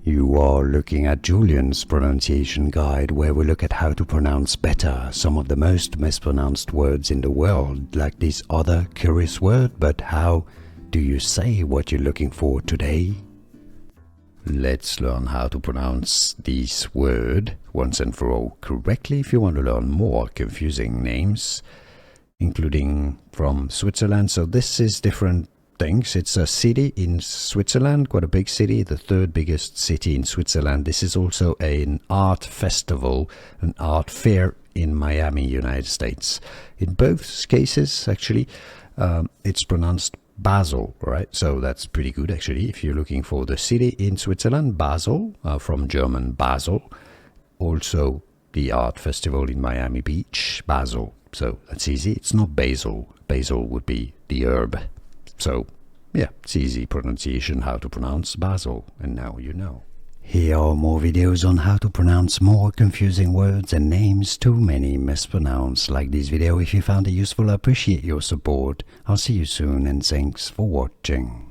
You are looking at Julian's pronunciation guide, where we look at how to pronounce better some of the most mispronounced words in the world, like this other curious word. But how do you say what you're looking for today? Let's learn how to pronounce this word once and for all correctly. If you want to learn more confusing names, including from Switzerland, so this is different things. It's a city in Switzerland, quite a big city, the third biggest city in Switzerland. This is also an art festival, an art fair in Miami, United States. In both cases, actually, it's pronounced Basel, right? So that's pretty good, actually. If you're looking for the city in Switzerland, Basel, from German Basel. Also, the art festival in Miami Beach, Basel. So that's easy. It's not basil. Basil would be the herb. So, yeah, it's easy pronunciation, how to pronounce Basel, and now you know. Here are more videos on how to pronounce more confusing words and names too many mispronounced. Like this video if you found it useful. I appreciate your support. I'll see you soon, and thanks for watching.